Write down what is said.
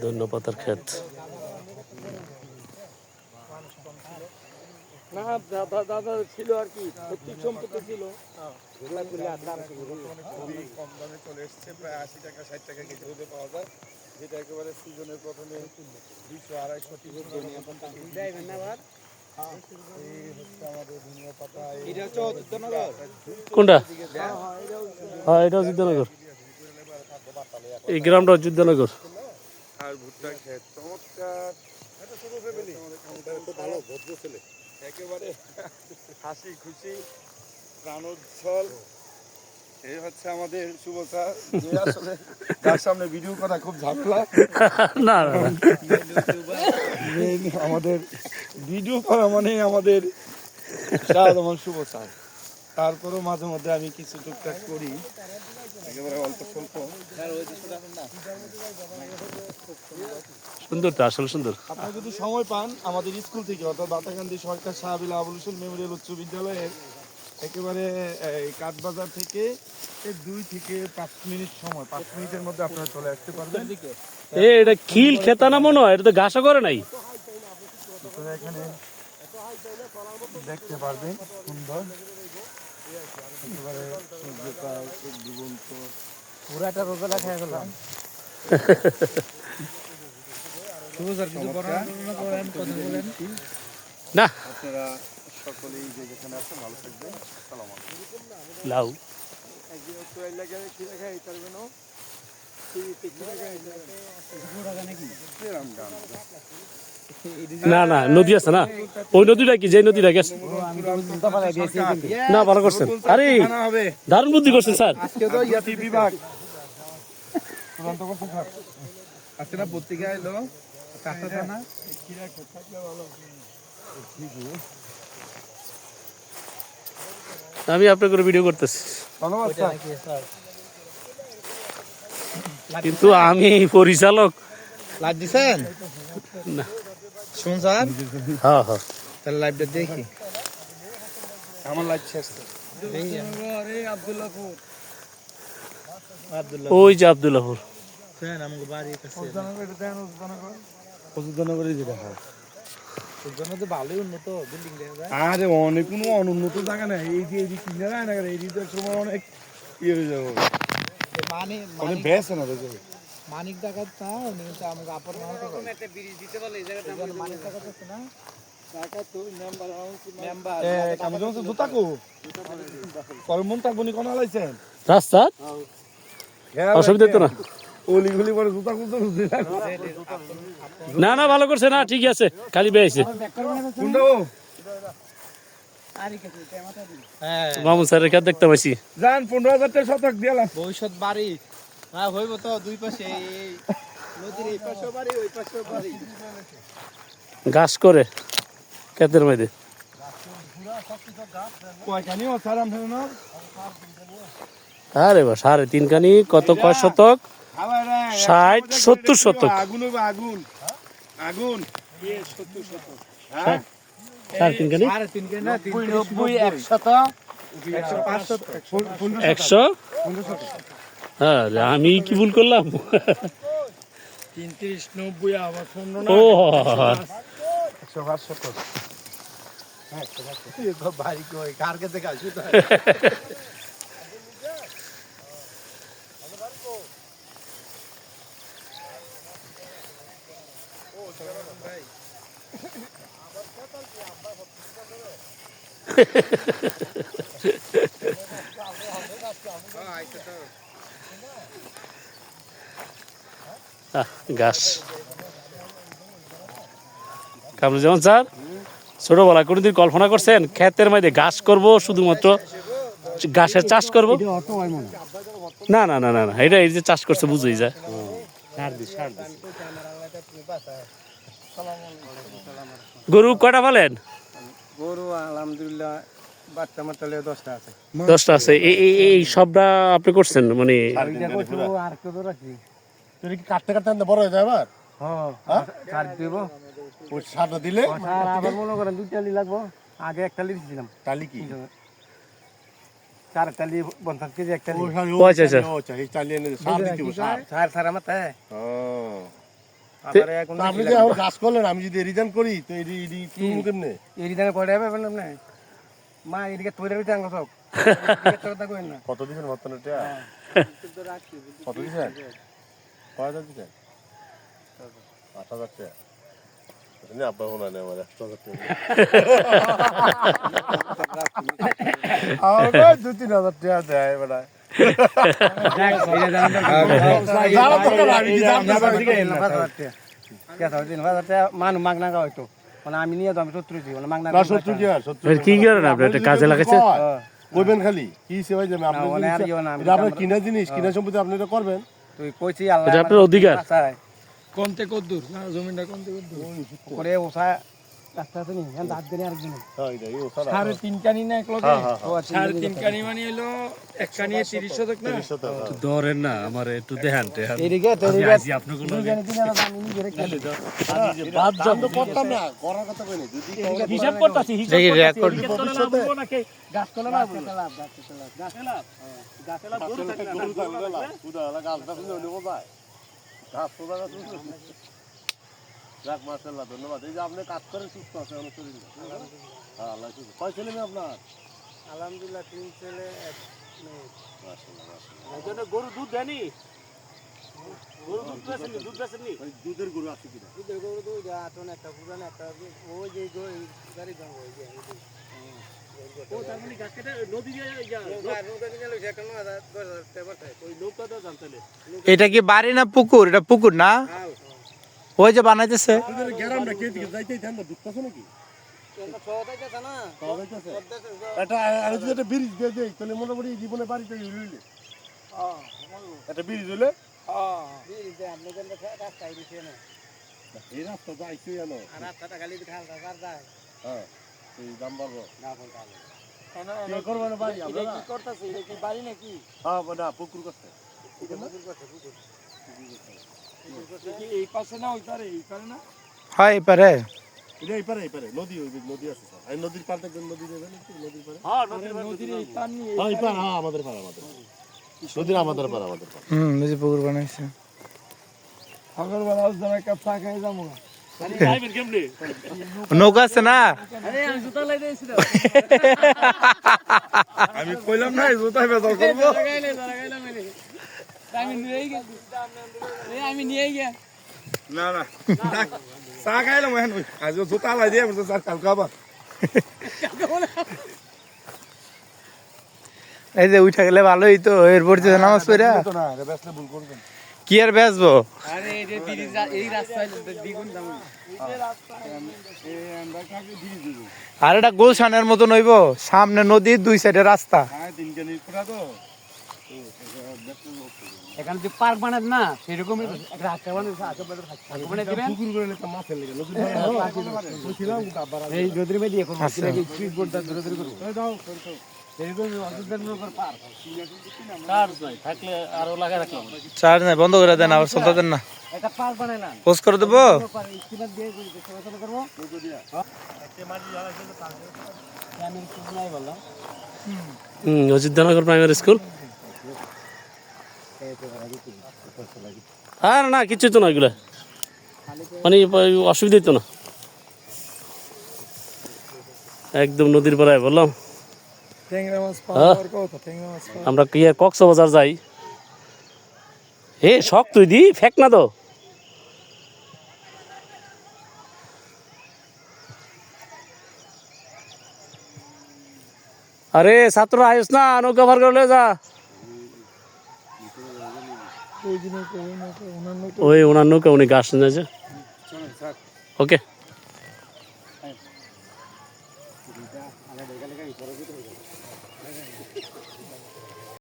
ধন্যপাতার ক্ষেত। না দাদা দাদা ছিল আর কি, প্রত্যেক সম্পত্তি ছিল। খুবই কম দামে চলে এসছে, প্রায় 80 টাকা 60 টাকা কেজি হতে পাওয়া যায়, যেটা একেবারে সিজনের প্রথমে 200-250 আমাদের ধনিয়া পাতা। কোনটা? হ্যাঁ, এটা যুদ্ধনগর, এই গ্রামটা যুদ্ধনগর। আর ভুট্টা ক্ষেত চমৎকার, ভালো ভদ্র ছেলে, একেবারে হাসি খুশি প্রাণোজ্জ্বল। এই হচ্ছে আমাদের শুভ স্যার, যে আসলে তার সামনে ভিডিও করা খুব ঝামেলা। না আমাদের ভিডিও করা মানে আমাদের শাহজামান শুভ স্যার। তারপরেও মাঝে মধ্যে আমি কিছু টুকটাক করি, একেবারে অল্প স্বল্প। সুন্দর তো, আসলে সুন্দর। আপনারা যদি সময় পান আমাদের স্কুল থেকে, অর্থাৎ বাতাকান্দি সরকার শাহবিল আবুল হোসেন মেমোরিয়াল উচ্চ বিদ্যালয়ের একেবারে কাঠবাজার থেকে 2 থেকে 5 মিনিট সময়, 5 মিনিটের মধ্যে আপনারা চলে আসতে পারবেন। এটা খিল খেতা না মনে হয়, এটা তো ঘাসও করে নাই। এখানে দেখতে পারবেন সুন্দর, একেবারে সূর্যকাল জীবন্ত, পুরাটা রোজা খেয়ে গেলাম। না আপনারা সকলেই যে যেখানে আছেন ভালো থাকবেন। আসসালামু আলাইকুম। লাউ না না, নদী আছে না, ওই নদীটা কি, যে নদীটা গেছে না, ভালো করছেন। আরে দারুণ বুদ্ধি করছেন স্যার। আজকে তো ইয়াতি বিভাগ চূড়ান্ত করছে স্যার, আজকে না পত্রিকা এলো কাঁচা দানা আমি আপনার করে ভিডিও করতেছি, ধন্যবাদ স্যার। কিন্তু আমি পরিচালক লাইভ দিছেন না। শুন স্যার, হ্যাঁ হ্যাঁ, তাহলে লাইভটা দেখি। আমার লাইট শেষ। ওই যে আব্দুল্লাহপুর। আমাকে বাড়ি কাছে প্রযোজনগরে যেটা হয়, তো ভালোই উন্নত বিল্ডিং দেখা যায়। আরে অনেক কোনো অনুন্নত জায়গা নাই, এই যে এই কিনে যায় না, এই যে সময় অনেক ইয়ে হয়ে যাবে, অনেক বেশ না দেখবে। মানিক ডাকাত না, উনি কিন্তু আমাকে আপন একটা ব্রিজ দিতে পারলে এই জায়গাটা মানিক ডাকাত আছে না, ডাকাত তো মেম্বার মেম্বার আমি যখন জুতা কো করমন তাক বনি কোন লাইছেন রাস্তা অসুবিধা তো না, ওলি গলি পরে জুতা খুলতে না না, ভালো করছে না, ঠিক আছে, খালি বেয়েছে কোনটা ও মামুন স্যারের কাছে দেখতে পাইছি। জান 15,000 টাকা শতক দিলাম। ভবিষ্যৎ বাড়ি না হইব তো, দুই পাশে এই নদীর এই পাশেও বাড়ি ওই পাশেও বাড়ি, ঘাস করে ক্ষেতের মধ্যে। কয়খানি ও স্যার আমনে না আরে বা 3.5 কানি, কত কয় শতক? 60 70 শতক। আগুন আগুন আগুন 70 শতক, হ্যাঁ 3.5 কানি 3.5 কানি না, 90 100। হ্যাঁ, আমি কি ভুল করলাম? 33 90 আবার 15 না, ও 105 শতক। হ্যাঁ 105 তো ভাই কই কার কাছে কাছে তো ঘাস কামরুজ্জামান স্যার, ছোটবেলা কোনদিন কল্পনা করছেন ক্ষেতের মধ্যে ঘাস করব, শুধুমাত্র ঘাসের চাষ করব? না না না না না, এটা এই যে চাষ করছে বুঝেই যায়। গরু কয়টা পালেন? গরু আলহামদুলিল্লাহ বাচ্চা মাতালে 10টা আছে। 10টা আছে। এই সবটা আপনি করছেন মানে? আর কত রাখি তুই কি কাটতে কাটতে আনতে বড় হয়ে যায় আবার? হ্যাঁ সার দেব, ওই সারটা দিলে আবার মনে করেন 2 টালি লাগবে, আগে 1 টালি দিছিলাম। টালি কি চার তালি 50 কেজি একটা ও আচ্ছা আচ্ছা সার সার আমার তাই তে- আবার এখন আপনি যে এখন গাছ করলেন আমি যদি রিটার্ন করি তো এটি তুলবো কেমনে এই দিনে কয়টা হবে বললাম না মা এদিকে তৈরি হইতে আঙ্গ সব কথা কই না কত দিছেন বর্তমানে কত দিছেন কয় হাজার দিছেন 8,000 টাকা আব্বা হোনা নেই আমার 1,000 টাকা আমার 2-3,000 টাকা দেয় বেটা মানুষ মাগনা গা হয়তো মানে আমি নিয়ে তো আমি 70 দিই মানে মাগনা না 70 টাকা 70 কি করেন আপনি এটা কাজে লাগাইছে কইবেন খালি কি সেবা যাবে না, মানে আর ইও না, আমি এটা আপনার কিনা জিনিস কিনা সম্পত্তি আপনি এটা করবেন তুই কইছি আল্লাহ এটা আপনার অধিকার। কোনতে কদ্দুর না জমিটা কোনতে কদ্দুর করে ওসা রাস্তা আছে নি হ্যাঁ দাঁত দিনে আরেকজন হ্যাঁ এটা এই ওখানে 3.5 কানি না এক লগে হ্যাঁ হ্যাঁ ও আছে 3.5 কানি মানে হলো এক কানি 30 শতক না 30 টাকা ধরেন না আমার একটু দেখান এদিকে তেরিগে আজি আপনাকে দুজনে দিনে আমি নিজে রেখে দাম তো করতাম না করার কথা কই না যদি হিসাব করতেছি দেখি রেকর্ড নাকি গাছ করলে না লাভ গাছে লাভ গাছে লাভ গরু থাকে না, গরু থাকলে না পুরা গাছ গাছ নিয়ে নেবো যায় গাছ পোদা গাছ যাক মাশাআল্লাহ ধন্যবাদ এই যে আপনি কাজ করে সুস্থ আছে অনেক শরীর হ্যাঁ আল্লাহ সুস্থ কয় ছেলে মেয়ে আপনার আলহামদুলিল্লাহ 3 ছেলে এক মেয়ে মাশাআল্লাহ মাশাআল্লাহ এজন্য গরু দুধ দেনি গরু দুধ বেচেনি দুধ বেচেনি ওই দুধের গরু আছে কিনা দুধের গরু দুই আটন একটা পুরান একটা ওই যে গাড়ি গাঙ্গ ওই যে ও তার মানে গাছ কেটে নদী দিয়ে ওই নৌকাটা জানতেলে এটা কি বাড়ি না পুকুর? এটা পুকুর না, ওই যে বানাইতেছে। দুধের গ্রামটা কে দিকে যাইতেই থান না ঢুকতাছে নাকি না পাওয়া যাইতেছে এটা আর যদি একটা ব্রিজ দিয়ে দেই তাহলে মোটামুটি জীবনে বাড়িতে হইলে একটা ব্রিজ হইলে এই রাস্তা যাইছে জানো হ্যাঁ এই দাম বাড়বো কে করবে না ভাই আমরা হ্যাঁ না পুকুর করতে এই পাশে না ওই পারে এই পারে না হয় পারে। এটা এই পারে নদী হইবে নদী আছে স্যার এই নদীর পার থেকে নদী দেবেন একটু নদীর পারে হ্যাঁ নদীর এই পার নিয়ে হ্যাঁ এই পার হ্যাঁ আমাদের পার নদীর আমাদের পার বুঝি পুকুর বানাইছে। সকালবেলা যারা একটা চা খাই যাবো যাইবেন কেমনে নৌকা আছে না? আমি কইলাম না জুতা বেদল করবো আমি নিয়ে গিয়া না না চা খাইলাম এখন আজ জুতা লাই দিয়ে চা কাল খাবা এই যে উঠে গেলে ভালোই তো, এরপর যে নামাজ পড়া তো না রে বেসলে ভুল করবেন কি আর বেচবো। আরে এই যে ব্রিজ এই রাস্তায় দ্বিগুণ দাম আর এটা গুলশানের মতন হইব, সামনে নদী, দুই সাইডে রাস্তা। হ্যাঁ তিন কেজি পুরা তো এখানে যে পার্ক বানাত না সেরকম একটা রাস্তা বানাতে দিবেন পুকুর করে একটা মাছ ফেলে নদীর বলছিলাম আবার এই নদীর মধ্যে এখন স্পিড বোর্ডটা ধরে ধরে করব দাও এরকম অযোধ্যার নগর পার্ক চার্জ নাই থাকলে আরো লাগাই রাখলাম চার্জ নাই, বন্ধ করে দেন, আবার চলতে দেন না। একটা পার্ক বানাইলাম পোস্ট করে দেবো। স্পিড দিয়ে চলাচল করবো আমি কিছু নাই বললাম অযোধ্যানগর প্রাইমারি স্কুল আর না কিছু তো না এগুলা মানে অসুবিধাই তো না একদম নদীর পাড়ায় বললাম ট্যাংরা মাছ হ্যাঁ। পাওয়ার কথা ট্যাংরা মাছ আমরা কি কক্সবাজার যাই হে শখ তুই দি ফেক না তো আরে ছাত্র আয়ুস না নৌকা ভার করে লয়ে যা ওই দিনে অন্যান্য ওই ওনার নৌকা উনি গাছ নিয়ে ওকে